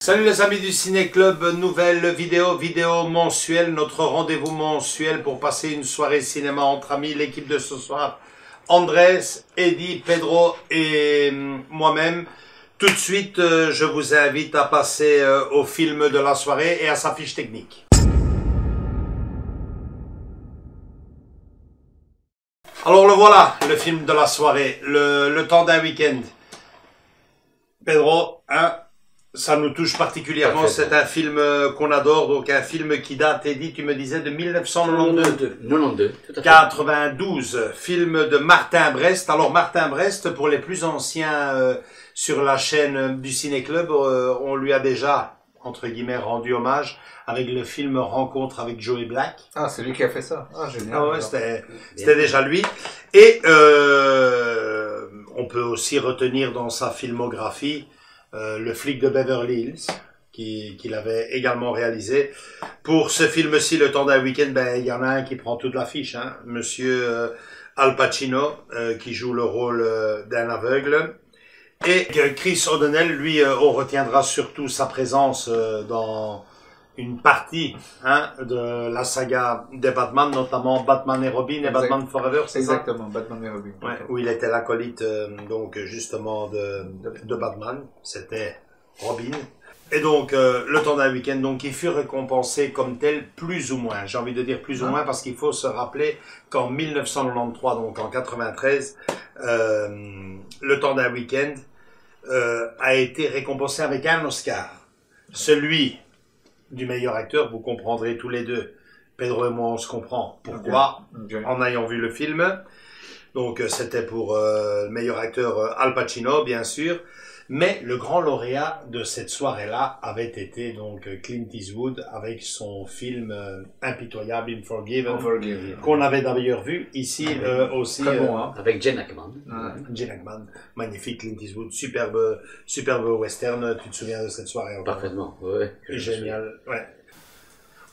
Salut les amis du Ciné Club, nouvelle vidéo mensuelle, notre rendez-vous mensuel pour passer une soirée cinéma entre amis. L'équipe de ce soir, Andrés, Eddie, Pedro et moi-même. Tout de suite, je vous invite à passer au film de la soirée et à sa fiche technique. Alors le voilà, le film de la soirée, le temps d'un week-end. Pedro, hein? Ça nous touche particulièrement, c'est un film qu'on adore, donc un film qui date, Eddie, tu me disais, de 1992. 92, tout à fait. 92, film de Martin Brest. Alors Martin Brest, pour les plus anciens sur la chaîne du Ciné Club, on lui a déjà, entre guillemets, rendu hommage avec le film Rencontre avec Joey Black. Ah, c'est lui qui a fait ça. Ah, génial. Ah ouais, c'était déjà lui. Et on peut aussi retenir dans sa filmographie le flic de Beverly Hills, qu'il avait également réalisé. Pour ce film-ci, Le temps d'un week-end, ben, il y en a un qui prend toute l'affiche, hein, Monsieur Al Pacino, qui joue le rôle d'un aveugle. Et Chris O'Donnell, lui, on retiendra surtout sa présence dans une partie de la saga des Batman, notamment Batman et Robin et Batman Forever, c'est ça? Exactement, Batman et Robin. Ouais, où il était l'acolyte donc justement de Batman, c'était Robin. Et donc le temps d'un week-end, donc il fut récompensé comme tel plus ou moins. J'ai envie de dire plus ou moins parce qu'il faut se rappeler qu'en 1993, donc en 93, le temps d'un week-end a été récompensé avec un Oscar. Celui du meilleur acteur, vous comprendrez tous les deux. Pedro et moi, on se comprend. Pourquoi? En ayant vu le film. Donc, c'était pour le meilleur acteur Al Pacino, bien sûr. Mais le grand lauréat de cette soirée-là avait été donc Clint Eastwood avec son film impitoyable Unforgiven, qu'on avait d'ailleurs vu ici aussi. Très bon, hein. Avec Gene Hackman. Gene Hackman, magnifique Clint Eastwood, superbe western. Tu te souviens de cette soirée encore? Parfaitement, ouais. Génial, ouais.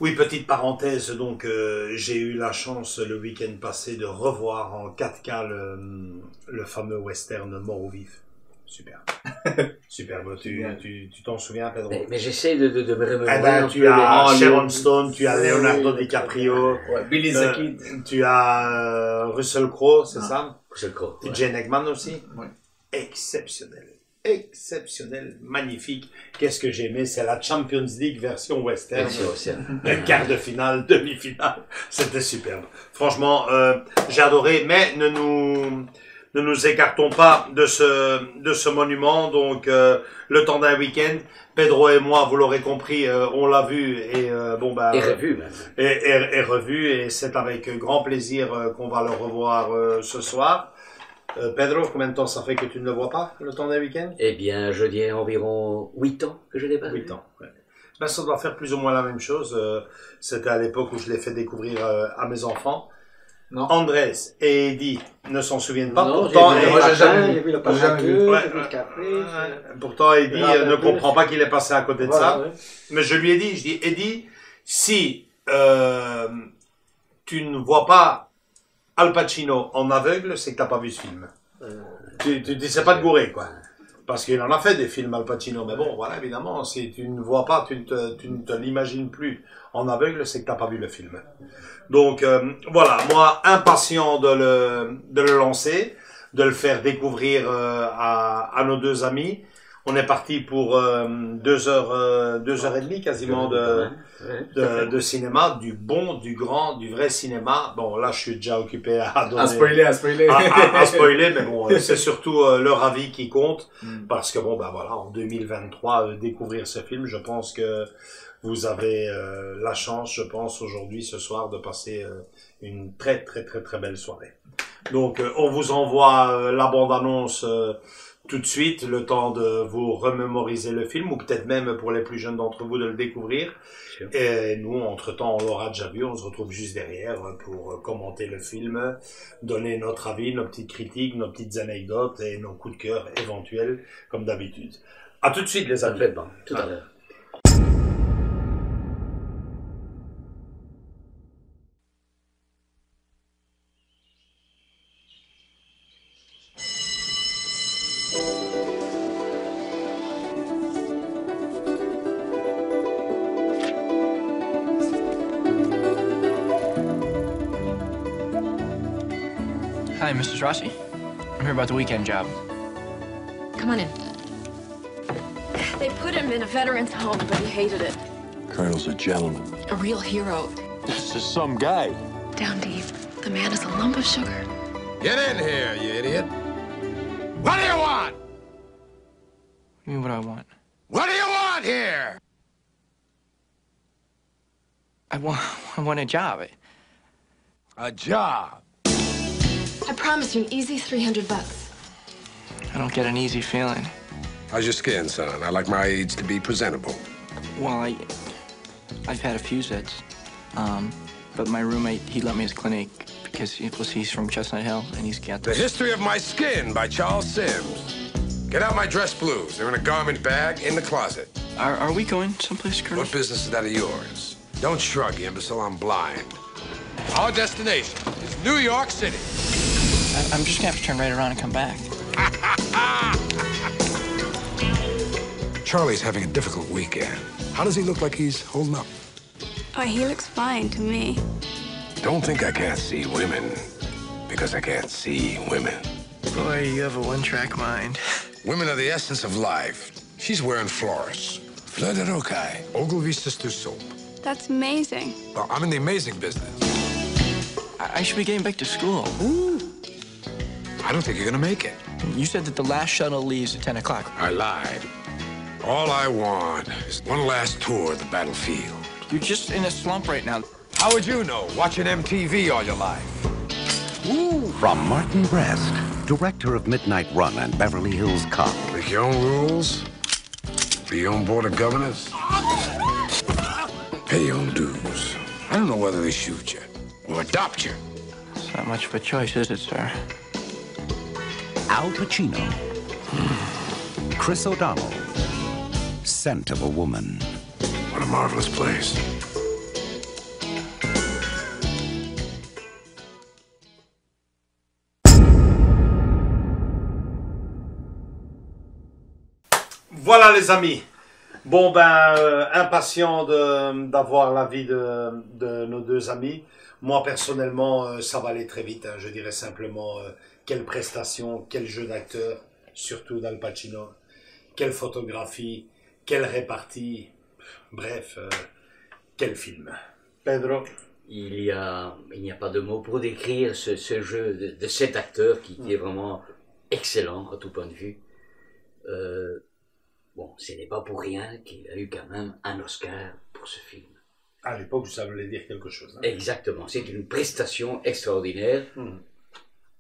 Oui, petite parenthèse, donc j'ai eu la chance le week-end passé de revoir en 4K le fameux western Mort ou Vif. Super. Superbe. Tu t'en souviens, Pedro? Mais j'essaie de me remémorer. Eh ben, tu as Sharon Stone, tu as Leonardo DiCaprio, Billy the Kid. tu as Russell Crowe, c'est ça? Russell Crowe. Ouais. Gene Hackman aussi? Ouais. Exceptionnel. Exceptionnel, magnifique. Qu'est-ce que j'ai aimé, c'est la Champions League version western. Quart de finale, demi-finale. C'était superbe. Franchement, j'ai adoré, mais ne nous écartons pas de ce monument. Donc, le temps d'un week-end, Pedro et moi, vous l'aurez compris, on l'a vu et bon bah et revu même. Et revu, et c'est avec grand plaisir qu'on va le revoir ce soir. Pedro, combien de temps ça fait que tu ne le vois pas, le temps d'un week-end? Eh bien, je dirais environ 8 ans que je l'ai pas vu. 8 ans, ouais. Ben, ça doit faire plus ou moins la même chose. C'était à l'époque où je l'ai fait découvrir à mes enfants. Non. Andrés et Eddie ne s'en souviennent pas. Non, Pourtant, moi, j'ai jamais J'ai vu le jamais vu. pourtant, Eddie ne comprend pas qu'il est passé à côté de ça. Ouais. Mais je lui ai dit, Eddie, si tu ne vois pas Al Pacino en aveugle, c'est que t'as pas vu ce film. Tu sais pas te gourer, quoi. Parce qu'il en a fait des films, Al Pacino. Mais bon, voilà, évidemment, si tu ne vois pas, tu ne te l'imagines plus en aveugle, c'est que t'as pas vu le film. Donc, voilà, moi, impatient de le lancer, de le faire découvrir à nos deux amis. On est parti pour 2 heures et demie quasiment de cinéma, du bon, du grand, du vrai cinéma. Bon, là, je suis déjà occupé à donner... À spoiler. à spoiler, mais bon, c'est surtout leur avis qui compte. Parce que bon, ben voilà, en 2023, découvrir ce film, je pense que vous avez la chance, je pense, aujourd'hui, ce soir, de passer une très belle soirée. Donc, on vous envoie la bande-annonce tout de suite, le temps de vous remémoriser le film, ou peut-être même pour les plus jeunes d'entre vous de le découvrir. Sûr. Et nous, entre-temps, on l'aura déjà vu, on se retrouve juste derrière pour commenter le film, donner notre avis, nos petites critiques, nos petites anecdotes et nos coups de cœur éventuels, comme d'habitude. À tout de suite, les amis. Parfaitement, tout à l'heure. Hi, Mrs. Rossi. I'm here about the weekend job. Come on in. They put him in a veteran's home, but he hated it. Colonel's a gentleman. A real hero. This is some guy. Down deep, the man is a lump of sugar. Get in here, you idiot. What do you want? What do you mean, what I want? What do you want here? I want a job. A job. I promise you an easy $300. I don't get an easy feeling. How's your skin, son? I like my aides to be presentable. Well, I've had a few zits. But my roommate, he let me his clinic because he's from Chestnut Hill and he's got The History of My Skin by Charles Sims. Get out my dress blues. They're in a garment bag in the closet. Are we going someplace, Colonel? What business is that of yours? Don't shrug, you imbecile. I'm blind. Our destination is New York City. I'm just gonna have to turn right around and come back. Charlie's having a difficult weekend. How does he look like he's holding up? Oh, he looks fine to me. Don't think I can't see women, because I can't see women. Boy, you have a one-track mind. Women are the essence of life. She's wearing Flores. Fleur de Rocaille. Ogilvy Sister Soap. That's amazing. Well, I'm in the amazing business. I should be getting back to school. Ooh. I don't think you're gonna make it. You said that the last shuttle leaves at 10 o'clock. I lied. All I want is one last tour of the battlefield. You're just in a slump right now. How would you know, watching MTV all your life? Ooh. From Martin Brest, director of Midnight Run and Beverly Hills Cop. Make your own rules, be your own board of governors, pay your own dues. I don't know whether they shoot you or adopt you. It's not much of a choice, is it, sir? Al Pacino. Chris O'Donnell. Scent of a Woman. What a marvelous place. Voilà les amis. Bon ben, impatient d'avoir l'avis de nos deux amis. Moi personnellement, ça va aller très vite. Hein. Je dirais simplement quelle prestation, quel jeu d'acteur, surtout d'Al Pacino, quelle photographie, quelle répartie. Bref, quel film. Pedro. Il n'y a pas de mots pour décrire ce jeu de cet acteur qui est vraiment excellent à tout point de vue. Bon, ce n'est pas pour rien qu'il a eu quand même un Oscar pour ce film. À l'époque, ça voulait dire quelque chose. Hein. Exactement, c'est une prestation extraordinaire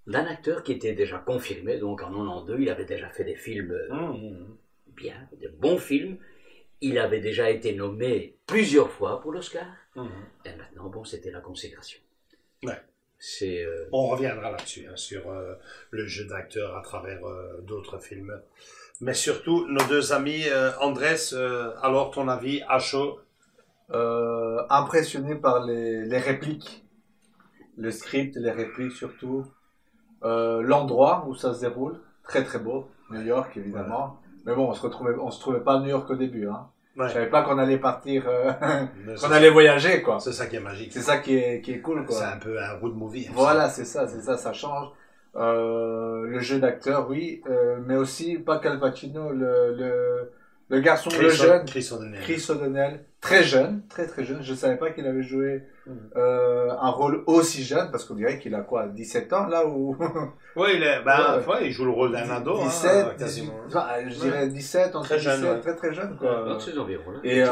d'un acteur qui était déjà confirmé, donc en 92, il avait déjà fait des films bien, de bons films. Il avait déjà été nommé plusieurs fois pour l'Oscar. Et maintenant, bon, c'était la consécration. Ouais. On reviendra là-dessus, hein, sur le jeu d'acteur à travers d'autres films. Mais surtout, nos deux amis, Andrés, alors ton avis à chaud? Impressionné par les répliques, le script, les répliques surtout, l'endroit où ça se déroule, très très beau, New York évidemment. Ouais. Mais bon, on se trouvait pas à New York au début, hein. Ouais. Je savais pas qu'on allait partir, qu'on allait voyager, quoi. C'est ça qui est magique. C'est ça qui est cool, quoi. C'est un peu un road movie. Voilà, c'est ça, ça change. Le jeu d'acteur, oui, mais aussi pas qu'Al Pacino, le garçon, le jeune, Chris O'Donnell, très jeune, très très jeune. Je savais pas qu'il avait joué un rôle aussi jeune, parce qu'on dirait qu'il a quoi, 17 ans là où. Oui, il joue le rôle d'un ado, 17, hein, 18, je dirais 17, entre 17, jeune, très très jeune, quoi. Ces environs-là. Et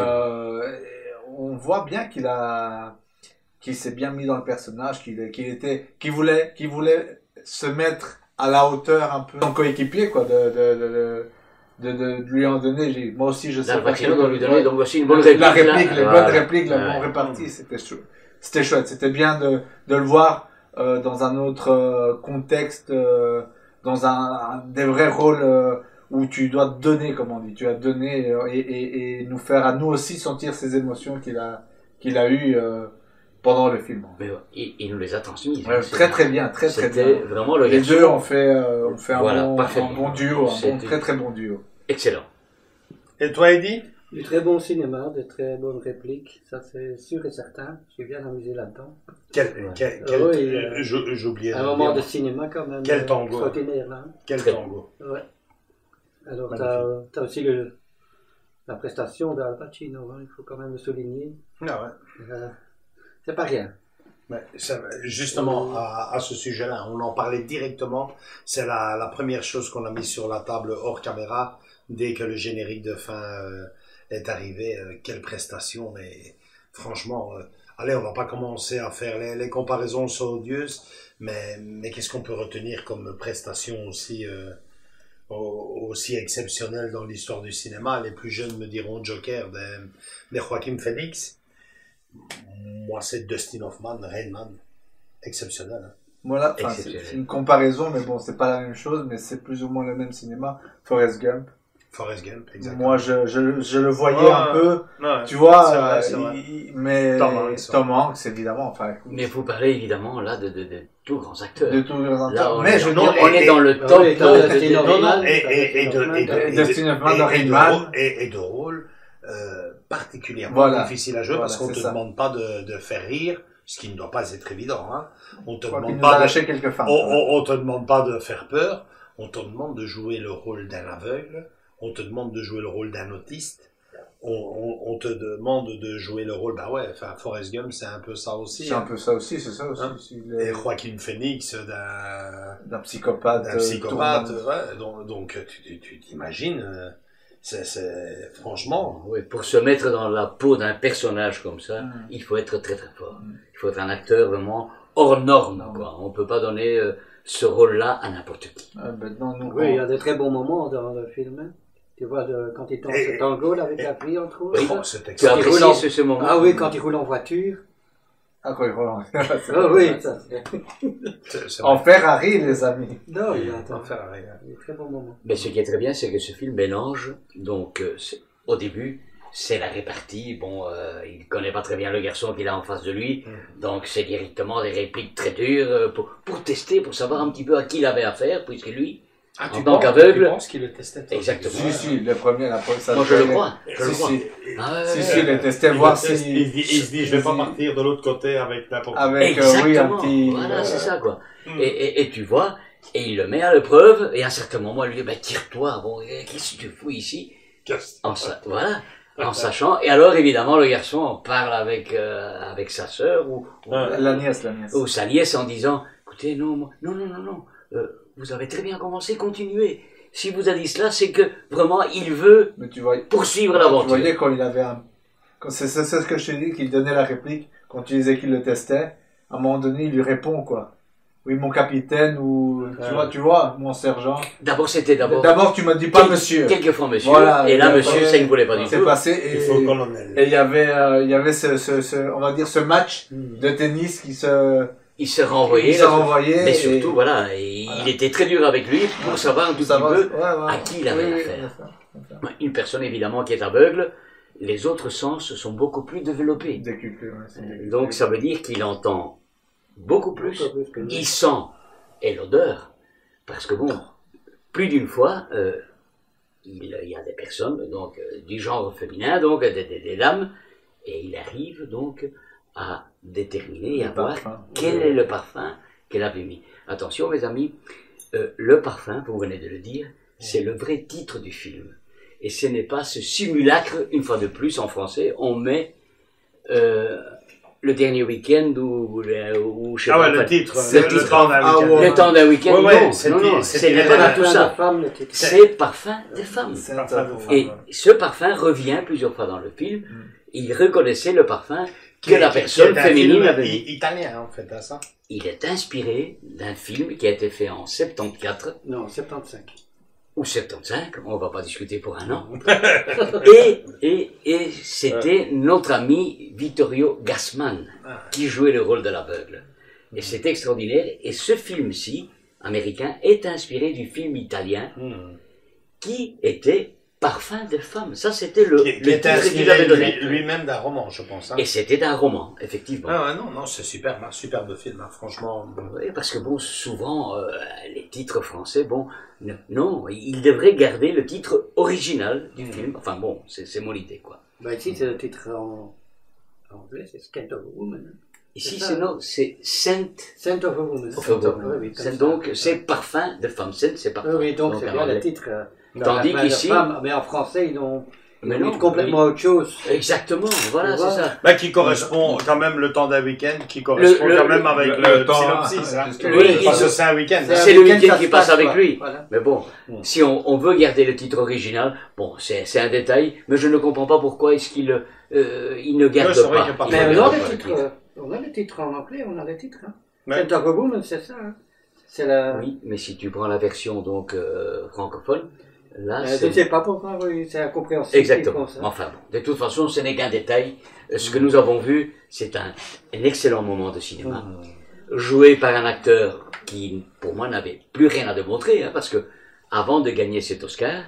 on voit bien qu'il s'est bien mis dans le personnage, qu'il voulait se mettre à la hauteur un peu de son coéquipier, quoi, de lui en donner. Moi aussi, je sais pas. De lui donner donc aussi une bonne réplique. La réplique, les bonnes répliques, la bonne répartie, c'était chouette. C'était bien de le voir dans un autre contexte, dans des vrais rôles où tu dois te donner, comme on dit. Tu as donné et nous faire à nous aussi sentir ces émotions qu'il a eues pendant le film. Mais il nous les a transmises. Très très bien, très très bien. Vraiment le Les garçon. deux ont fait Voilà, un bon duo, très très bon duo. Excellent. Et toi, Eddie? Du très bon cinéma, de très bonnes répliques, ça c'est sûr et certain. J'ai bien amusé là-dedans. J'oubliais. Un moment de cinéma quand même. Quel tango. Extraordinaire là. Quel tango. Ouais. Alors t'as aussi la prestation d'Al Pacino, il faut quand même le souligner. Ah ouais. C'est pas rien. Justement, à ce sujet-là, on en parlait directement. C'est la première chose qu'on a mise sur la table hors caméra dès que le générique de fin est arrivé. Quelle prestation, mais franchement, allez, on va pas commencer à faire les comparaisons sont odieuses, mais qu'est-ce qu'on peut retenir comme prestation aussi exceptionnelle dans l'histoire du cinéma? Les plus jeunes me diront Joker de Joaquin Phoenix. Moi, c'est Dustin Hoffman, Rain Man. Exceptionnel. Hein. Voilà, c'est une comparaison, mais bon, c'est pas la même chose, mais c'est plus ou moins le même cinéma. Forrest Gump. Forrest Gump, exactement. Moi, je le voyais un peu, tu vois, mais Tom Hanks, évidemment. Enfin, mais vous parlez évidemment là de tous grands acteurs. De tous les grands acteurs. Mais je veux dire, on est dans le top de Dustin Hoffman, de Rain Man. Et de rôle particulièrement difficile à jouer parce qu'on ne te demande pas de faire rire, ce qui ne doit pas être évident. Hein. On te demande pas lâché quelques femmes. On te demande pas de faire peur. On te demande de jouer le rôle d'un aveugle. On te demande de jouer le rôle d'un autiste. On te demande de jouer le rôle, Forrest Gump, c'est un peu ça aussi. C'est un peu ça aussi, c'est ça aussi. Hein? Et Joaquin Phoenix, d'un psychopathe. Donc, tu t'imagines, c'est franchement. Oui, pour se mettre dans la peau d'un personnage comme ça, il faut être très très fort. Il faut être un acteur vraiment hors norme, quoi. On peut pas donner ce rôle-là à n'importe qui. Oui, il y a de très bons moments dans le film. Hein. Tu vois, quand il tombe ce tango avec la fille, entre autres. Oui, tu apprécies ce moment. Ah oui, quand il roule en voiture. Ah, quand il roule en voiture. Ah oui, ça. En Ferrari, les amis. Non, il est en Ferrari. Il très bon moment. Mais ce qui est très bien, c'est que ce film mélange, donc, au début, c'est la répartie. Bon, il connaît pas très bien le garçon qu'il a en face de lui. Donc, c'est directement des répliques très dures pour tester, pour savoir un petit peu à qui il avait affaire, puisque lui, en tant qu'aveugle. Tu penses qu'il le testait? Exactement. Si, le premier, la première. Moi, je le crois. Si, il le testait, voir si. Il se dit, je vais pas partir de l'autre côté avec n'importe quoi. Avec, oui, un petit. Voilà, c'est ça, quoi. Et tu vois, et il le met à l'épreuve, et à un certain moment, il lui dit, tire-toi, bon, qu'est-ce que tu fous ici? Voilà. En sachant, et alors évidemment le garçon parle avec sa sœur ou la nièce ou sa nièce en disant écoutez non vous avez très bien commencé, continuez. Si vous a dit cela, c'est que vraiment il veut poursuivre l'aventure. Tu voyais quand il avait c'est ce que je te dis, qu'il donnait la réplique quand tu disais qu'il le testait. À un moment donné, il lui répond quoi. Oui, mon capitaine, ou, tu vois, mon sergent. D'abord, tu m'as dit pas monsieur. Quelquefois monsieur. Voilà, et là, monsieur, ça ne voulait pas du tout. C'est passé, il faut colonel. Et il y avait on va dire, ce match de tennis il se renvoyait. Mais surtout, voilà, il était très dur avec lui pour savoir un tout petit peu à qui il avait affaire. Une personne, évidemment, qui est aveugle, les autres sens sont beaucoup plus développés. Donc, ça veut dire qu'il entend beaucoup plus, il sent, et l'odeur, parce que bon, plus d'une fois, il y a des personnes, donc, du genre féminin, donc, des dames, et il arrive, donc, à déterminer et à voir quel est le parfum qu'elle avait mis. Attention, mes amis, le parfum, vous venez de le dire, c'est le vrai titre du film. Et ce n'est pas ce simulacre, une fois de plus, en français, on met, le dernier week-end ou je sais pas. Le titre. Le temps d'un week-end. Le temps d'un week-end. Non, ce n'est pas du tout ça. C'est parfum des femmes. Et ce parfum revient plusieurs fois dans le film. Il reconnaissait le parfum que la personne féminine avait mis. Italien, en fait, à ça. Il est inspiré d'un film qui a été fait en 74. Non, 75. Ou 75, on va pas discuter pour un an. et c'était notre ami Vittorio Gassman qui jouait le rôle de l'aveugle. Et c'était extraordinaire. Et ce film-ci, américain, est inspiré du film italien qui était Parfum de femme. Ça, c'était le titre qu'il avait donné. Lui-même d'un roman, je pense. Hein. Et c'était un roman, effectivement. Non, c'est super, un superbe film, hein, franchement. Oui, parce que bon, souvent, les titres français, bon, non, ils devraient garder le titre original du film. Enfin bon, c'est mon idée, quoi. Bah ici, c'est le titre en anglais, c'est Scent of a Woman. Ici, c'est Scent of a Woman. Donc, c'est Parfum de femme. Scent, c'est parfum. Oui, donc c'est bien le titre. Tandis qu'ici... Mais en français, ils ont mis complètement autre chose. Exactement, voilà, c'est ça. Bah, qui correspond quand même le temps d'un week-end, qui correspond quand même avec le synopsis. Oui, parce que c'est un week-end. C'est le week-end qui passe avec lui. Voilà. Mais bon, si on veut garder le titre original, bon, c'est un détail, mais je ne comprends pas pourquoi est-ce qu'il il ne garde pas. Mais on a le titre en anglais, on a le titre. Scent of a Woman, c'est ça. Oui, mais si tu prends la version donc francophone, là, je ne sais pas pourquoi, c'est incompréhensible. Exactement. Enfin bon, de toute façon, ce n'est qu'un détail. Ce que nous avons vu, c'est un excellent moment de cinéma, joué par un acteur qui, pour moi, n'avait plus rien à démontrer, parce que avant de gagner cet Oscar,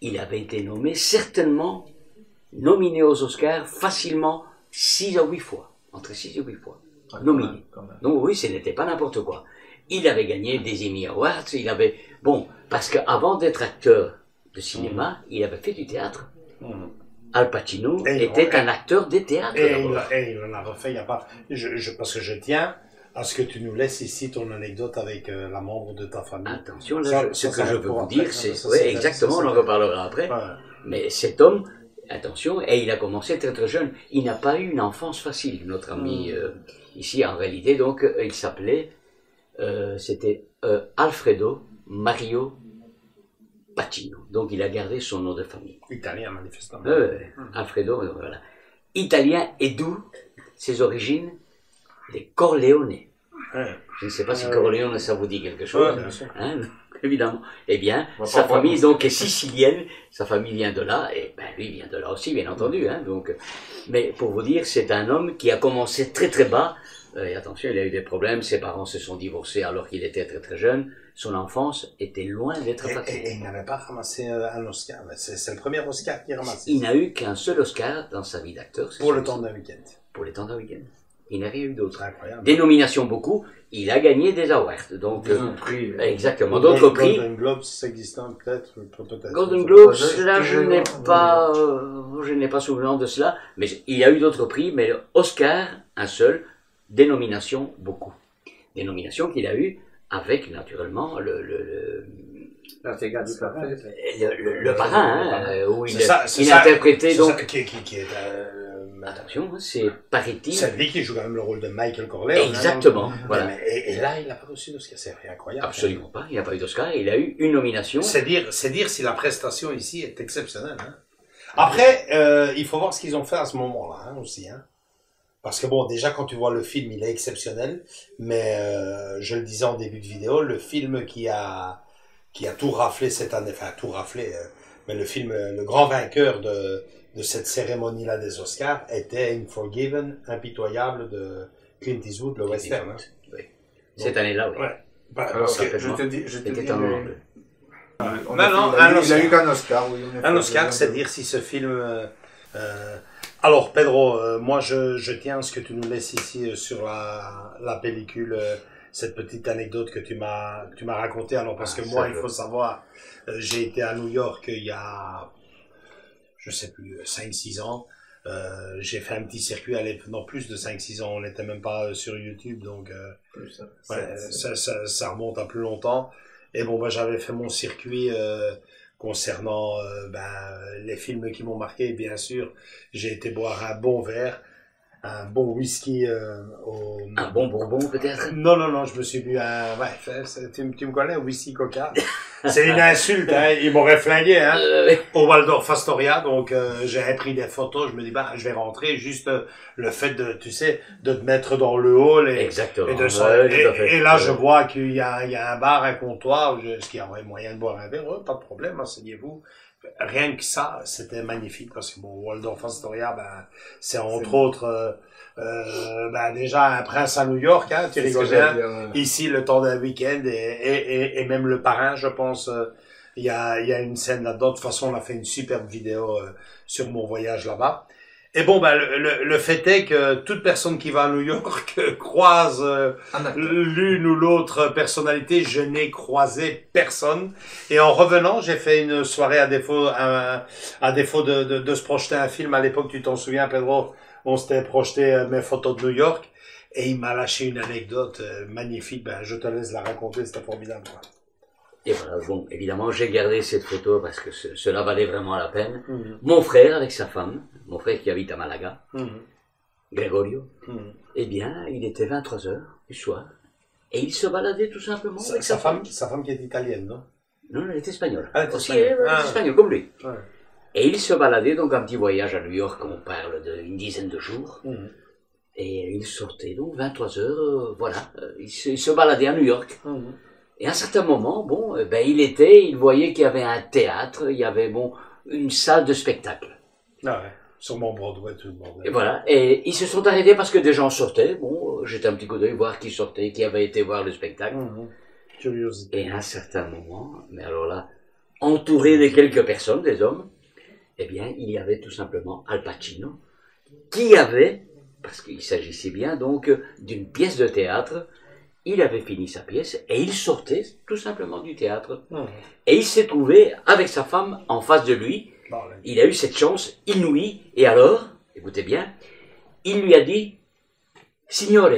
il avait été certainement nominé aux Oscars facilement 6 à 8 fois, entre 6 et 8 fois, nominé. Donc oui, ce n'était pas n'importe quoi. Il avait gagné des Emmy Awards, parce qu'avant d'être acteur de cinéma, il avait fait du théâtre. Al Pacino était un acteur de théâtre. Et il en a refait, il n'y a pas... parce que je tiens à ce que tu nous laisses ici ton anecdote avec la membre de ta famille. Attention, là, ce que je veux vous dire, c'est... Oui, exactement, on en reparlera après. Mais cet homme, attention, et il a commencé très très jeune. Il n'a pas eu une enfance facile, notre ami ici, en réalité. Donc, il s'appelait... c'était Alfredo Mario Pacino. Donc il a gardé son nom de famille. Italien, manifestement. Alfredo, voilà. Italien et d'où ses origines? Les Corleone. Je ne sais pas si Corleone, ça vous dit quelque chose. Évidemment. Eh bien, sa famille donc est sicilienne. Sa famille vient de là, et lui vient de là aussi, bien entendu. Donc, mais pour vous dire, c'est un homme qui a commencé très très bas. Et attention, il a eu des problèmes, ses parents se sont divorcés alors qu'il était très très jeune, son enfance était loin d'être facile. Et il n'avait pas ramassé un Oscar, c'est le premier Oscar qu'il a ramassé. Il n'a eu qu'un seul Oscar dans sa vie d'acteur. Pour le temps d'un week-end. Pour le temps d'un week-end. Il n'a rien eu d'autre. Des nominations beaucoup, il a gagné des awards. Donc, prix. Exactement, d'autres prix. Golden Globes, c'est existant peut-être. Golden Globes, là je n'ai pas souvenir de cela, mais il y a eu d'autres prix, mais Oscar, un seul. Des nominations, beaucoup. Des nominations qu'il a eues avec, naturellement, le parrain, où il a interprété, donc... Attention, c'est, paraît-il... C'est lui qui joue quand même le rôle de Michael Corleone. Exactement, voilà. Et là, il n'a pas reçu d'Oscar, c'est incroyable. Absolument pas, il n'a pas eu d'Oscar, il a eu une nomination. C'est dire si la prestation ici est exceptionnelle. Après, il faut voir ce qu'ils ont fait à ce moment-là, aussi, Parce que bon, déjà quand tu vois le film, il est exceptionnel, mais je le disais en début de vidéo, le film qui a tout raflé cette année, enfin tout raflé, mais le grand vainqueur de cette cérémonie-là des Oscars était Unforgiven, Impitoyable de Clint Eastwood, le western. Oui. Cette année-là, oui. Alors, je te dis, il a eu qu'un Oscar, oui. Un Oscar, c'est dire si ce film... Alors Pedro, moi je tiens à ce que tu nous laisses ici sur la pellicule cette petite anecdote que tu m'as racontée. Alors parce que moi il faut savoir, j'ai été à New York il y a je sais plus 5-6 ans. J'ai fait un petit circuit, non plus de 5-6 ans, on n'était même pas sur YouTube, donc ça remonte à plus longtemps. Et bon, j'avais fait mon circuit concernant les films qui m'ont marqué, bien sûr. J'ai été boire un bon verre un bon whisky Un bon bourbon, peut-être? Non, je me suis bu un... Ouais, tu me connais, whisky coca. C'est une insulte, hein. Ils m'auraient flingué, hein. Au Waldorf Astoria, donc j'avais pris des photos, je me dis, je vais rentrer, juste le fait de, tu sais, de te mettre dans le hall et... Exactement. Et là, je vois qu'il y a un bar, un comptoir, est-ce qu'il y aurait moyen de boire un verre? Pas de problème, asseyez-vous. Rien que ça, c'était magnifique, parce que bon, Waldorf Astoria, c'est entre autres, déjà un prince à New York, hein, tu rigoles bien. Ici, le temps d'un week-end, et même le parrain, je pense, il y a une scène là-dedans. De toute façon, on a fait une superbe vidéo sur mon voyage là-bas. Et bon, le fait est que toute personne qui va à New York croise l'une ou l'autre personnalité. Je n'ai croisé personne. Et en revenant, j'ai fait une soirée à défaut de se projeter un film. À l'époque, tu t'en souviens, Pedro, on s'était projeté mes photos de New York. Et il m'a lâché une anecdote magnifique. Je te laisse la raconter, c'était formidable, quoi. Et voilà, bon, évidemment, j'ai gardé cette photo parce que cela valait vraiment la peine. Mon frère avec sa femme, mon frère qui habite à Malaga, Gregorio, eh bien, il était 23h du soir, et il se baladait tout simplement avec sa femme. Sa femme qui est italienne, non? Non, elle est espagnole. Elle est aussi, elle est espagnole, comme lui. Ouais. Et il se baladait, donc un petit voyage à New York, on parle d'une dizaine de jours, et il sortait, donc 23h, voilà, il se baladait à New York. Et à un certain moment, il voyait qu'il y avait un théâtre, il y avait, une salle de spectacle. Ah ouais, sur mon Broadway, tout le monde. Et voilà, et ils se sont arrêtés parce que des gens sortaient, j'étais un petit coup d'œil voir qui sortait, qui avait été voir le spectacle. Curiosité. Et à un certain moment, mais alors là, entouré de quelques personnes, des hommes, eh bien, il y avait tout simplement Al Pacino, qui avait, parce qu'il s'agissait bien donc d'une pièce de théâtre. Il avait fini sa pièce et il sortait tout simplement du théâtre. Et il s'est trouvé avec sa femme en face de lui. Il a eu cette chance inouïe. Et alors, écoutez bien, il lui a dit « Signore ».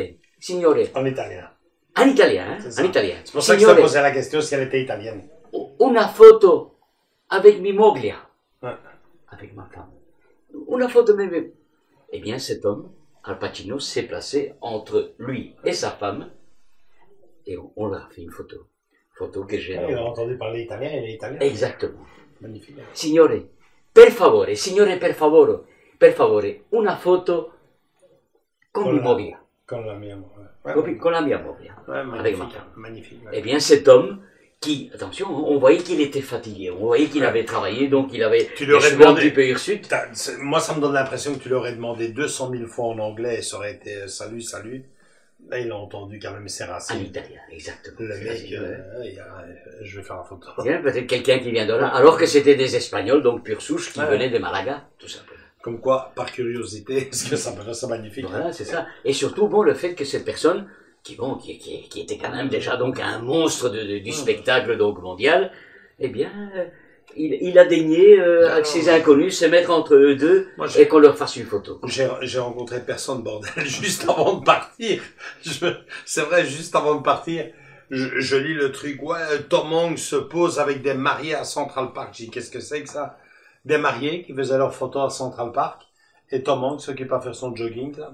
En italien. En italien, hein, en italien. C'est pour ça que je te posais la question si elle était italienne. Una photo avec mi moglia. Avec ma femme. Una photo avec... Eh bien, cet homme, Al Pacino, s'est placé entre lui et sa femme. Et on leur a fait une photo. Photo que j'ai... Il a entendu parler italien, il est italien. Exactement. Magnifique. Signore, per favore, una photo con mi moglia. Con la mia moglia. Con la mia moglia. Avec ma femme. Magnifique. Eh bien, cet homme qui, attention, on voyait qu'il était fatigué, on voyait qu'il avait travaillé, donc il avait tu lui aurais demandé, un petit peu hirsute. Moi, ça me donne l'impression que tu lui aurais demandé 200 000 fois en anglais et ça aurait été salut. Là, il a entendu quand même ses racines. En italien, exactement. Le mec, je vais faire la photo. Peut-être quelqu'un qui vient de là, alors que c'était des Espagnols, donc pure souche, qui venaient de Malaga, tout simplement. Comme quoi, par curiosité, est-ce que ça me reste magnifique. Voilà, c'est ça. Et surtout, le fait que cette personne, qui était quand même déjà donc un monstre du spectacle donc mondial, eh bien, il a daigné, avec ses inconnus, se mettre entre eux deux et qu'on leur fasse une photo. J'ai rencontré personne, bordel, juste avant de partir. C'est vrai, juste avant de partir, je lis le truc, Tom Hanks se pose avec des mariés à Central Park. Je dis, qu'est-ce que c'est que ça? Des mariés qui faisaient leurs photos à Central Park, et Tom Hanks s'occupe à faire son jogging, là,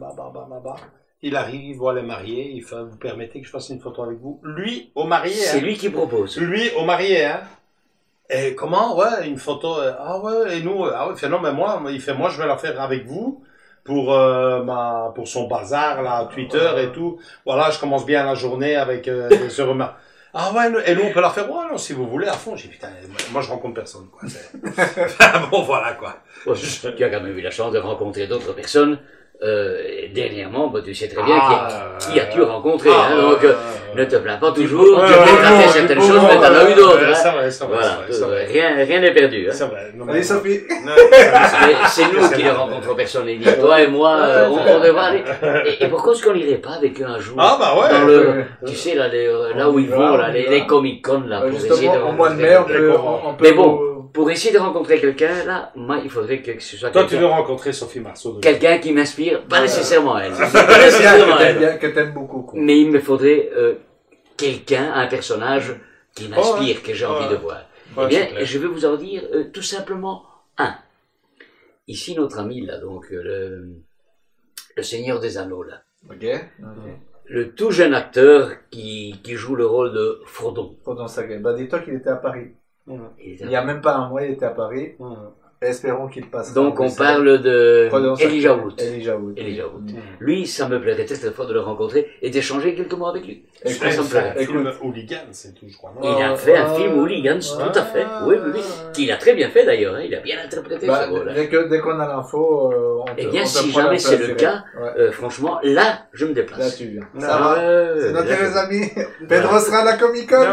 il arrive, il voit les mariés, il fait, vous permettez que je fasse une photo avec vous? Lui, au marié, c'est lui qui propose. Lui, au marié, hein. Et comment? Une photo, et nous, il fait, non, mais moi, je vais la faire avec vous, pour son bazar, là, Twitter et tout. Voilà, je commence bien la journée avec, ce remarque. Et nous, on peut la faire, non, si vous voulez, à fond. J'ai dit, putain, moi, je rencontre personne, quoi. Bon, voilà, quoi. Tu as quand même eu la chance de rencontrer d'autres personnes. Dernièrement, tu sais très bien qui as-tu rencontré, donc ne te plains pas toujours, tu peux rater certaines choses, mais t'en as eu d'autres. Rien n'est perdu. C'est vrai. Allez, Sophie. C'est nous qui ne rencontrons personne, et toi et moi, on devrait aller. Et pourquoi est-ce qu'on n'irait pas avec eux un jour? Dans le, tu sais, là où ils vont, là, les Comic-Con, là, pour essayer de... En mois de mai, on peut... Mais bon, pour essayer de rencontrer quelqu'un, là, moi, il faudrait que ce soit toi, tu veux rencontrer Sophie Marceau. Quelqu'un qui m'inspire, pas nécessairement elle. Que t'aimes beaucoup, quoi. Mais il me faudrait quelqu'un, un personnage qui m'inspire, que j'ai envie de voir. Eh bien, je vais vous en dire tout simplement un. Ici, notre ami, là, donc, Le Seigneur des Anneaux, là. Ok. Le tout jeune acteur qui joue le rôle de Frodon. Frodon Sagay. Bah, dis-toi qu'il était à Paris. Il n'y a même pas un mois, il était à Paris. Espérons qu'il passe. Donc on parle de Elijah Wood. Elijah Wood. Lui, ça me plairait très fort de le rencontrer et d'échanger quelques mots avec lui. Ça me plairait. Un film Hooligans, c'est tout, je crois. Il a fait un film Hooligans, tout à fait. Oui. Qu'il a très bien fait d'ailleurs. Il a bien interprété ce rôle. Dès qu'on a l'info, eh bien, si jamais c'est le cas, franchement, là, je me déplace. Là, tu viens. Ça va. C'est noté, les amis. Pedro sera à la Comic-Con.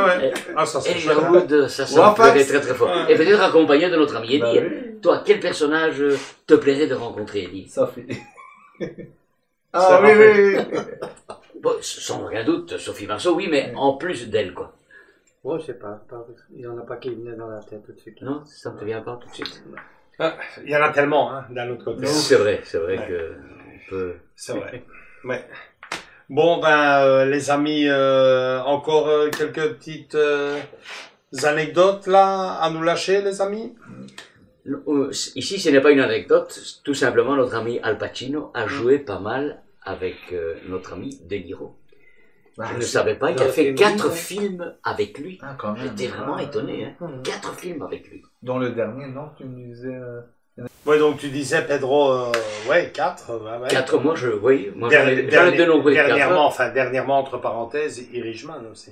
Elijah Wood, ça me plairait très très fort. Et peut-être accompagné de notre ami Eddie. Toi, quel personnage te plairait de rencontrer, Eddie? Sophie. Ah oui. Bon, sans aucun doute, Sophie Marceau, oui, mais en plus d'elle, quoi. Oh, je sais pas. Il n'y en a pas qui venaient dans la tête tout de suite. Non, ça ne te vient pas tout de suite. Il y en a tellement, hein, d'un autre côté. C'est vrai que on peut... C'est vrai. Ouais. Bon, les amis, encore quelques petites anecdotes là à nous lâcher, les amis. Ici, ce n'est pas une anecdote. Tout simplement, notre ami Al Pacino a joué pas mal avec notre ami De Niro. Je ne savais pas, il a fait 4 films avec lui. J'étais vraiment étonné. 4 films avec lui. Dans le dernier, non, tu me disais... Oui, donc tu disais, Pedro, 4. 4, moi, j'en ai de nombreux. Dernièrement, entre parenthèses, Irishman aussi.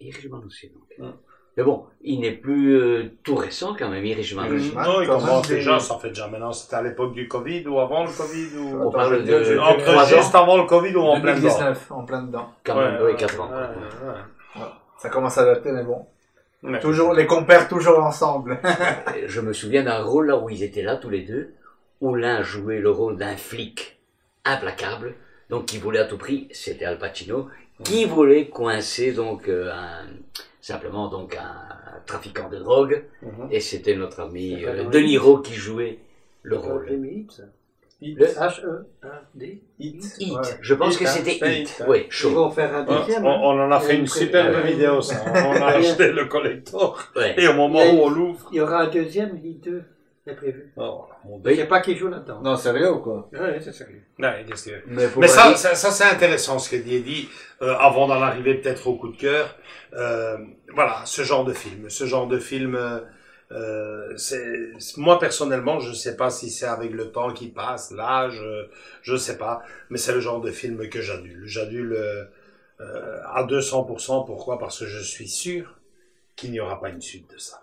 Irishman aussi, donc. Mais bon, il n'est plus tout récent quand même, Irishman. Non, il commence déjà, ça fait déjà maintenant, c'était à l'époque du Covid ou avant le Covid ou... On parle de juste avant le Covid ou en plein dedans. 2019, en plein dedans. Quand même, oui, 4 ans. Ça commence à dater, mais bon. Toujours, les compères toujours ensemble. Je me souviens d'un rôle là où ils étaient là tous les deux, où l'un jouait le rôle d'un flic implacable, donc qui voulait à tout prix, c'était Al Pacino, qui voulait coincer donc simplement donc un trafiquant de drogue, et c'était notre ami De Niro qui jouait le rôle. Le H-E-A-D. Hit. Je pense que c'était Hit. Oui, chaud. Ils vont faire un deuxième. On en a fait une superbe vidéo, ça. On a acheté le collector. Et au moment où on l'ouvre... Il y aura un deuxième, Hit 2. C'est prévu. Je ne sais pas qui joue là-dedans. Non, sérieux ou quoi? Oui, c'est sérieux. Mais ça c'est intéressant ce que dit Eddie, avant d'en arriver peut-être au coup de cœur. Voilà, ce genre de film, moi personnellement, je sais pas si c'est avec le temps qui passe, l'âge, je sais pas, mais c'est le genre de film que j'adule à 200%. Pourquoi? Parce que je suis sûr qu'il n'y aura pas une suite de ça.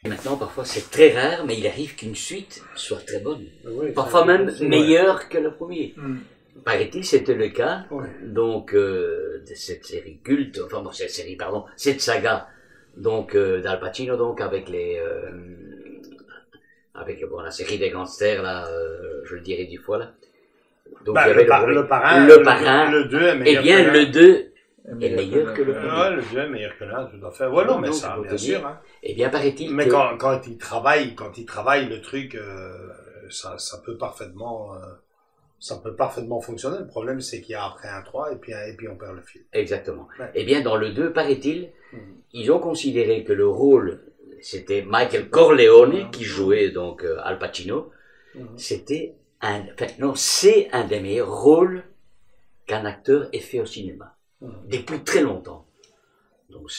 Maintenant, parfois, c'est très rare, mais il arrive qu'une suite soit très bonne. Oui, parfois même meilleure que le premier. Paraît-il, c'était le cas, donc, de cette série culte, cette saga, donc, d'Al Pacino, donc, avec la série des gangsters, là, je le dirai 10 fois, là. Donc, il y avait le parrain, le 2 est meilleur. Eh bien, le 2 est meilleur que le premier. Ouais, le 2 est meilleur que le 1, tout à fait. Ouais, non, mais ça, bien sûr, hein. Eh bien, paraît-il mais quand il travaille le truc, ça peut parfaitement fonctionner. Le problème, c'est qu'il y a après un 3 et puis on perd le fil. Exactement. Ouais. Eh bien, dans le 2, paraît-il, ils ont considéré que le rôle, c'était Michael Corleone qui jouait donc Al Pacino. C'est un des meilleurs rôles qu'un acteur ait fait au cinéma. Depuis très longtemps. Donc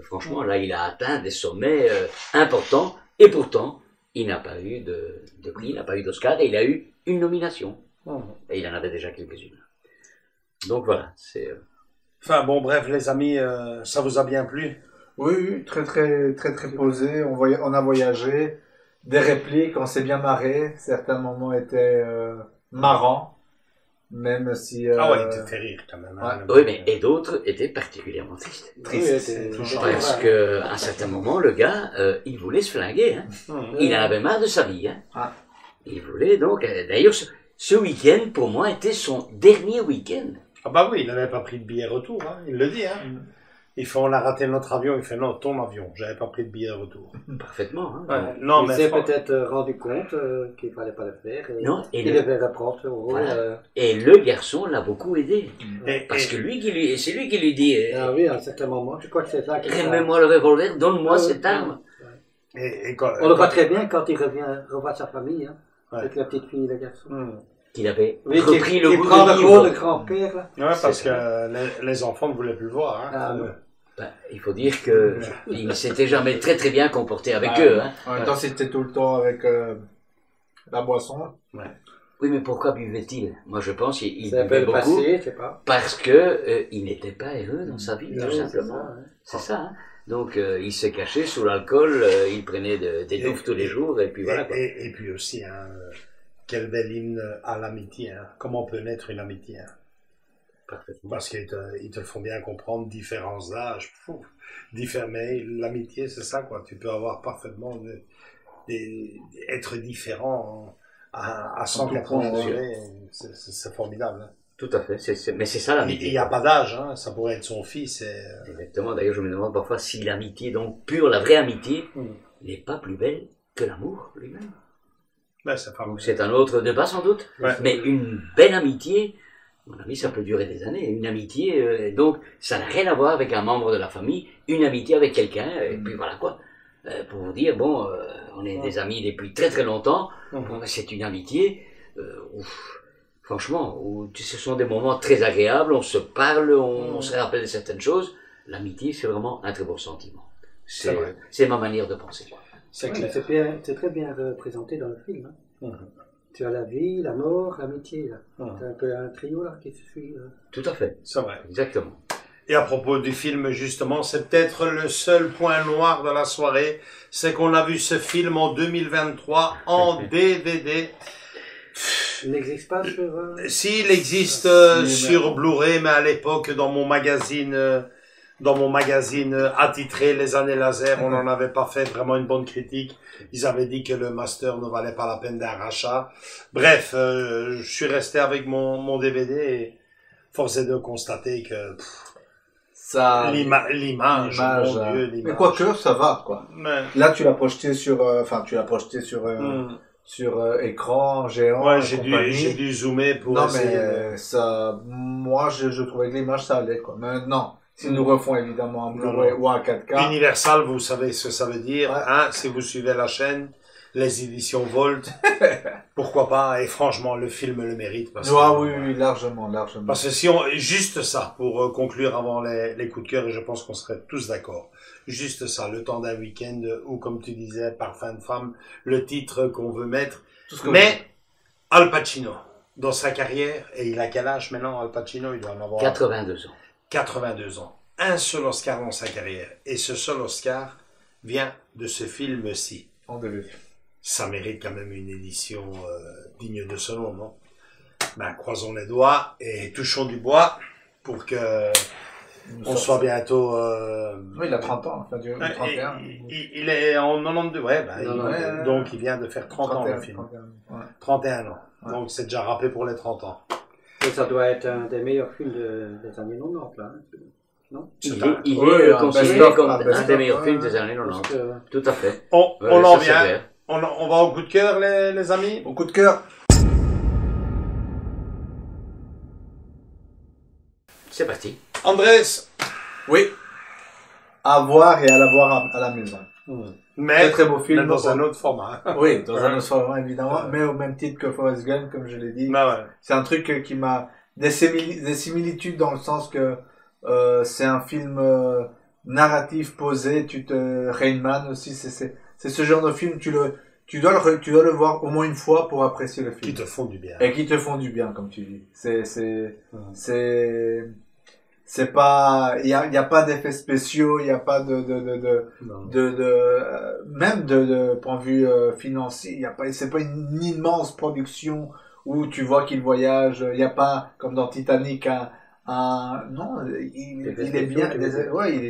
franchement, là, il a atteint des sommets importants, et pourtant, il n'a pas eu de prix, il n'a pas eu d'Oscar, et il a eu une nomination. Et il en avait déjà quelques-unes. Donc voilà, Enfin bon, bref, les amis, ça vous a bien plu? Oui, très posé, on a voyagé, des répliques, on s'est bien marré, certains moments étaient marrants. Même si... Ah ouais, il te fait rire quand même. Hein, oui, mais et d'autres étaient particulièrement tristes. Parce qu'à un certain moment, le gars, il voulait se flinguer. Hein. Il en avait marre de sa vie. Hein. Il voulait donc... D'ailleurs, ce week-end, pour moi, était son dernier week-end. Ah bah oui, il n'avait pas pris de billet retour. Hein. Il le dit. Hein. Il fait, on a raté notre avion. Il fait, non, ton avion. J'avais pas pris de billet de retour. Parfaitement. Hein. Ouais. Non, il s'est peut-être rendu compte qu'il fallait pas le faire. Et il devait reprendre ce rôle. Voilà. Et le garçon l'a beaucoup aidé. Parce que c'est lui qui lui dit... Ah oui, à un certain moment, je crois que c'est ça. Remets-moi le revolver, donne-moi cette arme. On le voit très bien quand il revoit sa famille. Hein, avec la petite fille et le garçon. qu'il avait Oui, repris le qui goût prend du le livre. rôle de grand-père, là. Ouais, parce que les enfants ne voulaient plus le voir. Hein. Ah, non. Ben, il faut dire que il ne s'était jamais très très bien comporté avec Ah, eux. Hein. En même temps, c'était tout le temps avec la boisson. Ouais. Oui, mais pourquoi buvait-il? Moi, je pense qu'il C'est un peu buvait le beaucoup passé, je sais pas. parce que il n'était pas heureux dans sa vie, tout Oui, simplement. c'est ça, C'est ça. Hein. Donc, il se cachait sous l'alcool, il prenait des douves tous les jours, et puis voilà. Quoi. Et puis aussi, hein, quel bel hymne à l'amitié. Hein. Comment peut naître une amitié, hein. Parfaitement. Parce qu'ils te font bien comprendre différents âges. Mais l'amitié, c'est ça, quoi. Tu peux avoir parfaitement être différent à 180 degrés. C'est formidable. Hein. Tout à fait. Mais c'est ça l'amitié. Il n'y a pas d'âge, hein. Ça pourrait être son fils. Exactement. D'ailleurs, je me demande parfois si l'amitié, donc pure, la vraie amitié, n'est pas plus belle que l'amour lui-même. Ben, c'est un autre débat sans doute. Ouais. Mais une belle amitié, mon ami, ça peut durer des années. Une amitié, donc, ça n'a rien à voir avec un membre de la famille. Une amitié avec quelqu'un, et puis voilà quoi. Pour vous dire, bon, on est des amis depuis très très longtemps. Bon, c'est une amitié, franchement, où ce sont des moments très agréables. On se parle, on se rappelle de certaines choses. L'amitié, c'est vraiment un très beau sentiment. C'est ma manière de penser. C'est très bien représenté dans le film. Hein. Tu as la vie, la mort, l'amitié. C'est un peu un trio là qui se suit. Tout à fait. C'est vrai. Exactement. Et à propos du film, justement, c'est peut-être le seul point noir de la soirée, c'est qu'on a vu ce film en 2023 en DVD. Il n'existe pas sur... Si, il existe sur Blu-ray, mais à l'époque, dans mon magazine attitré Les Années Laser, on n'en avait pas fait vraiment une bonne critique. Ils avaient dit que le master ne valait pas la peine d'un rachat. Bref, je suis resté avec mon DVD et force est de constater que l'image, mon Dieu, l'image. Mais quoique, ça va, quoi. Mais... Là, tu l'as projeté sur, sur écran géant. Ouais, j'ai dû zoomer pour essayer. Non, mais ça, moi, je trouvais que l'image, ça allait, quoi. Maintenant, s'ils nous refont évidemment en Blu-ray ou en 4K. Universal, vous savez ce que ça veut dire, hein, si vous suivez la chaîne, les éditions Volt, pourquoi pas, et franchement, le film le mérite. Parce oui, largement. Parce que si juste ça, pour conclure avant les coups de cœur, et je pense qu'on serait tous d'accord, juste ça, le temps d'un week-end, ou comme tu disais, Parfum de femme, le titre qu'on veut mettre, mais Al Pacino, dans sa carrière, et il a quel âge maintenant, Al Pacino? Il doit en avoir 82 ans. 82 ans. Un seul Oscar dans sa carrière. Et ce seul Oscar vient de ce film-ci. En DVD. Ça mérite quand même une édition digne de ce nom, non? Ben, croisons les doigts et touchons du bois pour que on soit bientôt... Oui, il a 30 ans, enfin, 31. Il est en 92, donc il vient de faire 30 ans le film. 31 ans. Ouais. Donc c'est déjà râpé pour les 30 ans. Et ça doit être un des meilleurs films des années 90, là. Non? Il est considéré comme un des meilleurs films des années 90. Tout à fait. On en vient. On va au coup de cœur, les amis? Au coup de cœur. C'est parti. Andrés. Oui. À voir et à la voir à la maison. Mais très beau film. Dans un autre format. Oui, dans un autre format, évidemment. Mais au même titre que Forrest Gump, comme je l'ai dit. C'est un truc qui m'a... Des similitudes dans le sens que c'est un film narratif posé. Rain Man aussi, c'est ce genre de film, tu dois le voir au moins une fois pour apprécier le film. Qui te font du bien. Et qui te font du bien, comme tu dis. C'est pas, il y a pas d'effets spéciaux, il y a pas même de point de vue financier, il y a pas, c'est pas une immense production où tu vois qu'il voyage, il y a pas, comme dans Titanic, non, il est bien,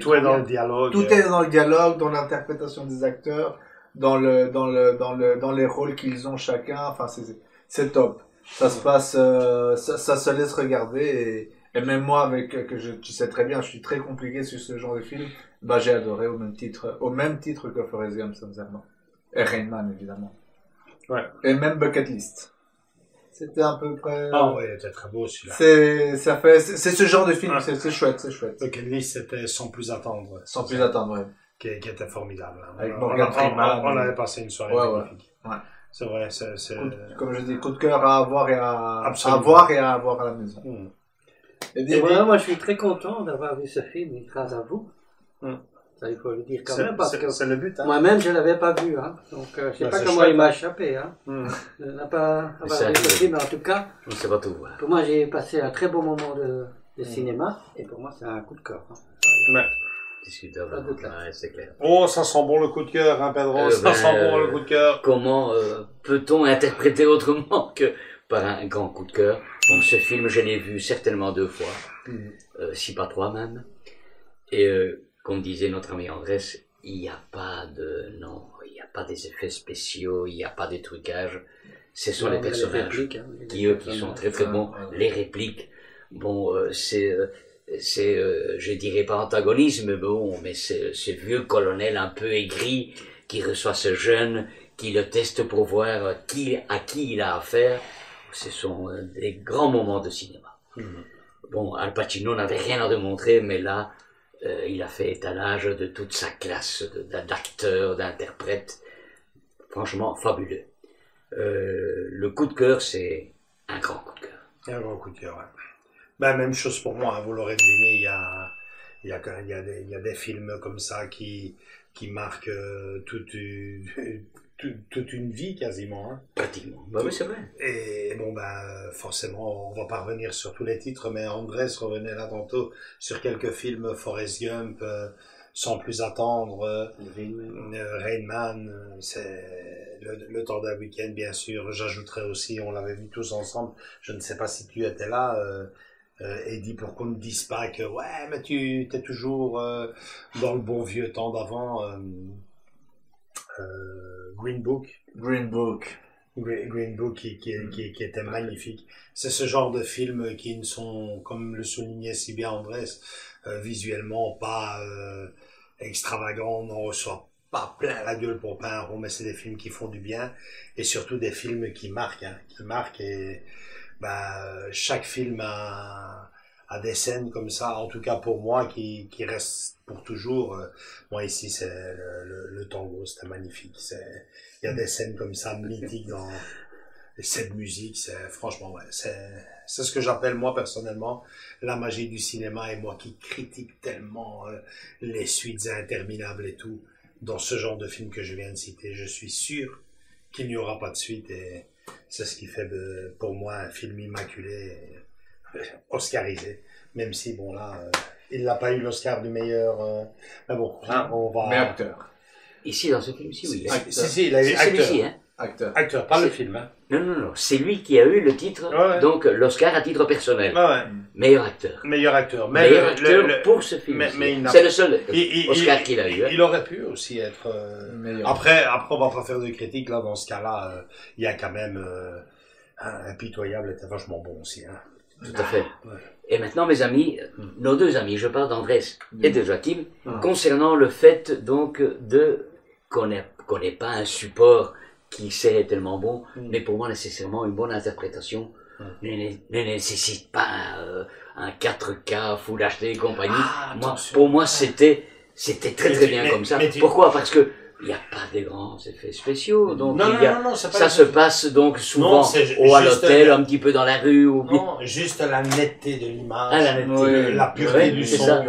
tout est dans le dialogue. Tout est dans le dialogue, dans l'interprétation des acteurs, dans les rôles qu'ils ont chacun, enfin, c'est top. Ça se passe, ça se laisse regarder et même moi, tu sais très bien, je suis très compliqué sur ce genre de film, bah, j'ai adoré au même titre que Forrest Gump, sincèrement. Et Rain Man, évidemment. Ouais. Et même Bucket List. C'était à peu près... Ah ouais, il était très beau celui-là. C'est ce genre de film, c'est chouette. Bucket List, c'était Sans plus attendre. Sans plus attendre, ouais. Qui était formidable. Hein. Avec Morgan Freeman. On avait passé une soirée magnifique. Ouais. C'est vrai, comme je dis, coup de cœur à avoir et à avoir à la maison. Et voilà, moi je suis très content d'avoir vu ce film grâce à vous. Ça, il faut le dire quand même, parce que c'est le but. Hein. Moi-même, je ne l'avais pas vu. Hein. Donc, je ne sais pas comment il m'a échappé. Hein. Je n'ai pas vu ce film, mais en tout cas, je ne sais pas tout voir. Pour moi, j'ai passé un très beau moment de cinéma, et pour moi, c'est un coup de cœur. Hein. Ouais. Discutable, c'est clair. Oh, ça sent bon le coup de cœur, hein, Pedro, ça sent bon le coup de cœur. Comment peut-on interpréter autrement que par un grand coup de cœur? Donc, ce film, je l'ai vu certainement 2 fois, si pas 3 même. Et comme disait notre ami Andrés, il n'y a pas des effets spéciaux, il n'y a pas de trucage. Ce sont les personnages qui sont très très bons. Les répliques, bon, je dirais pas antagonisme, mais ce vieux colonel un peu aigri qui reçoit ce jeune, qui le teste pour voir à qui il a affaire. Ce sont des grands moments de cinéma. Bon, Al Pacino n'avait rien à démontrer, mais là, il a fait étalage de toute sa classe d'acteur, d'interprète. Franchement, fabuleux. Le coup de cœur, c'est un grand coup de cœur. Un grand coup de cœur, ouais. Ben, même chose pour moi, hein, vous l'aurez deviné, il y a des films comme ça qui marquent toute une vie quasiment. Hein. Pratiquement, bah oui c'est vrai. Et bon forcément, on va pas revenir sur tous les titres, mais Andrés revenait là tantôt sur quelques films, Forrest Gump, Sans plus attendre, Rain Man, c'est le temps d'un week-end bien sûr. J'ajouterais aussi, on l'avait vu tous ensemble, je ne sais pas si tu étais là, Eddie, pour qu'on ne dise pas que ouais mais tu t'es toujours dans le bon vieux temps d'avant. Green Book qui était magnifique. C'est ce genre de films qui ne sont, comme le soulignait si bien Andrés, visuellement pas extravagants, on n'en reçoit pas plein la gueule pour pas un rond, mais c'est des films qui font du bien et surtout des films qui marquent, et chaque film a des scènes comme ça, en tout cas pour moi, qui restent pour toujours. Moi ici, c'est le tango, c'était magnifique. Il y a des scènes comme ça, mythiques dans cette musique, franchement, ouais, c'est ce que j'appelle moi personnellement la magie du cinéma, et moi qui critique tellement les suites interminables et tout, dans ce genre de film que je viens de citer, je suis sûr qu'il n'y aura pas de suite, et c'est ce qui fait pour moi un film immaculé, oscarisé, même si bon là il n'a pas eu l'Oscar du meilleur mais bon hein, on va... mais acteur ici dans ce film-ci, oui. Si, il a eu acteur. Hein. Acteur, pas le film. Hein. Non. C'est lui qui a eu le titre, donc l'Oscar à titre personnel. Meilleur acteur. Meilleur acteur. Meilleur acteur pour ce film. C'est le seul Oscar qu'il a eu. Hein. Il aurait pu aussi être... Après, on va pas faire de critique. Là, dans ce cas-là, il y a quand même... Impitoyable était vachement bon aussi. Hein. Tout à fait. Ouais. Et maintenant, mes amis, nos 2 amis, je parle d'Andrés et de Joachim, concernant le fait donc qu'on n'ait pas un support qui serait tellement bon, mais pour moi nécessairement une bonne interprétation ne nécessite pas un 4K Full HD et compagnie. Pour moi, c'était très très bien comme ça. Pourquoi? Parce que il n'y a pas de grands effets spéciaux, donc ça se passe donc souvent à l'hôtel, un petit peu dans la rue. Non, juste la netteté de l'image, la pureté du son.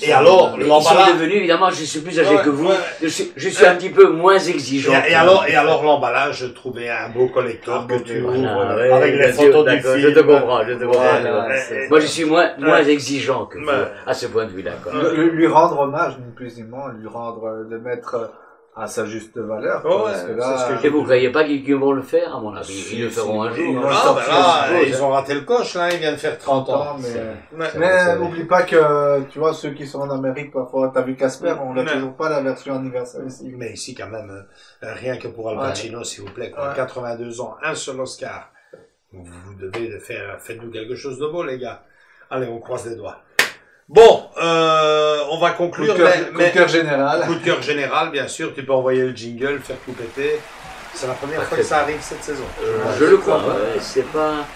Et alors, l'emballage... Ils sont devenus, évidemment, je suis plus âgé que vous, je suis un petit peu moins exigeant. Et alors l'emballage, je trouvais un beau collector que tu ouvres, avec les photos du film. Je te comprends. Moi, je suis moins exigeant que vous, à ce point de vue-là. Lui rendre hommage, ni plus ni moins, de mettre... à sa juste valeur. Parce que là, et vous ne croyez pas qu'ils vont le faire, à mon avis? Ils le feront un jour. Ils ont raté le coche, là, ils viennent faire 30 ans. Mais n'oublie pas que, tu vois, ceux qui sont en Amérique, parfois, t'as vu Casper, on n'a toujours pas la version anniversaire ici. Mais ici, quand même, rien que pour Al Pacino, s'il vous plaît, 82 ans, un seul Oscar. Vous devez le faire, faites-nous quelque chose de beau, les gars. Allez, on croise les doigts. Bon, on va conclure. Coup de cœur général. Coup de cœur général, bien sûr. Tu peux envoyer le jingle, faire tout péter. C'est la première fois que ça arrive cette saison. Je le crois. C'est pas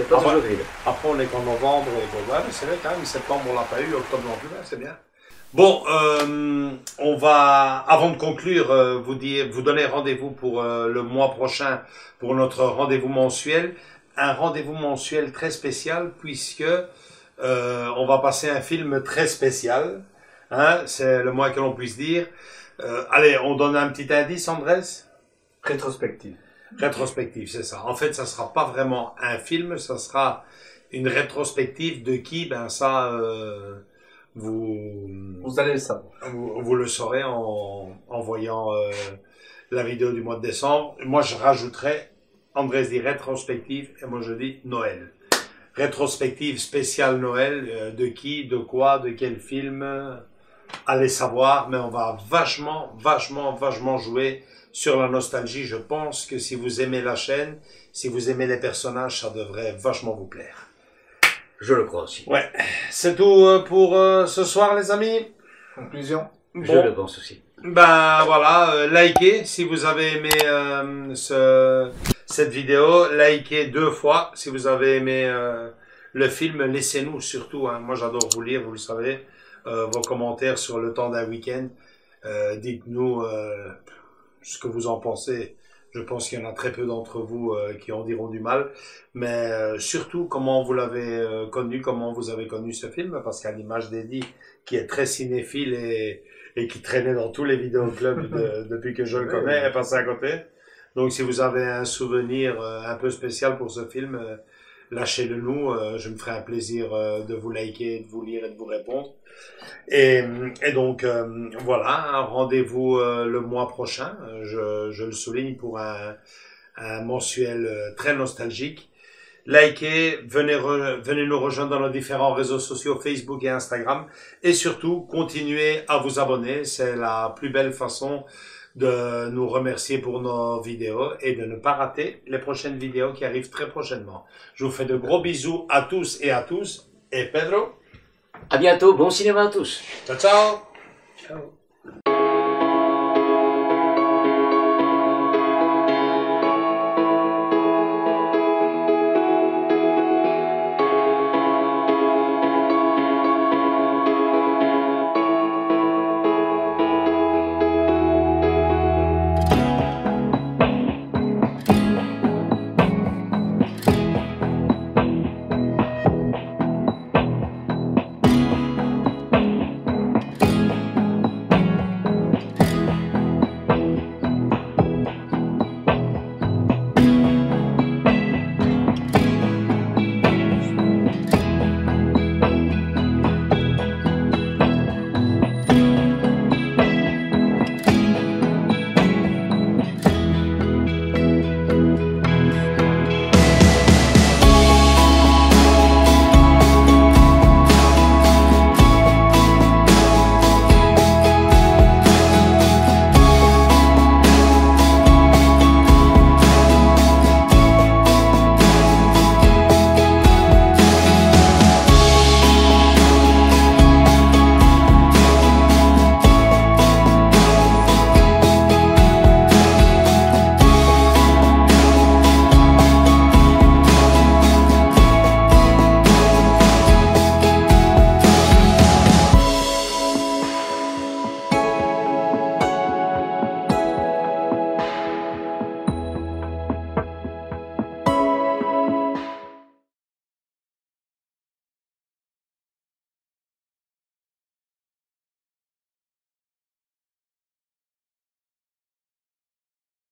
toujours évident. Après, on est qu'en novembre. Et bon, c'est vrai quand même. Septembre, on l'a pas eu. Octobre non plus. C'est bien. Bon, on va, avant de conclure, vous donner rendez-vous pour le mois prochain pour notre rendez-vous mensuel. Un rendez-vous mensuel très spécial puisque on va passer un film très spécial. Hein, c'est le moins que l'on puisse dire. Allez, on donne un petit indice, Andrés? Rétrospective. Rétrospective, c'est ça. En fait, ça sera pas vraiment un film, ça sera une rétrospective de qui? Ben ça, vous allez le savoir. Vous le saurez en voyant la vidéo du mois de décembre. Moi, je rajouterai, Andrés dit rétrospective, et moi je dis Noël. Rétrospective spéciale Noël, de qui, de quoi, de quel film, allez savoir, mais on va vachement jouer sur la nostalgie. Je pense que si vous aimez la chaîne, si vous aimez les personnages, ça devrait vachement vous plaire. Je le crois aussi. Ouais, c'est tout pour ce soir, les amis. Conclusion. Bon. Je le pense aussi. Ben voilà, likez si vous avez aimé cette vidéo, likez 2 fois si vous avez aimé le film. Laissez-nous surtout, hein, moi j'adore vous lire, vous le savez, vos commentaires sur le temps d'un week-end. Dites-nous ce que vous en pensez. Je pense qu'il y en a très peu d'entre vous qui en diront du mal, mais surtout comment vous l'avez connu, comment vous avez connu ce film, parce qu'à l'image d'Eddie, qui est très cinéphile et qui traînait dans tous les vidéoclubs depuis que je le connais, est passé à côté. Donc si vous avez un souvenir un peu spécial pour ce film, lâchez-le nous, je me ferai un plaisir de vous liker, de vous lire et de vous répondre. Et donc voilà, un rendez-vous le mois prochain, je le souligne, pour un mensuel très nostalgique. Likez, venez nous rejoindre dans nos différents réseaux sociaux, Facebook et Instagram, et surtout continuez à vous abonner, c'est la plus belle façon de nous remercier pour nos vidéos et de ne pas rater les prochaines vidéos qui arrivent très prochainement. Je vous fais de gros bisous à tous, et Pedro. À bientôt, bon cinéma à tous. Ciao, ciao. Ciao.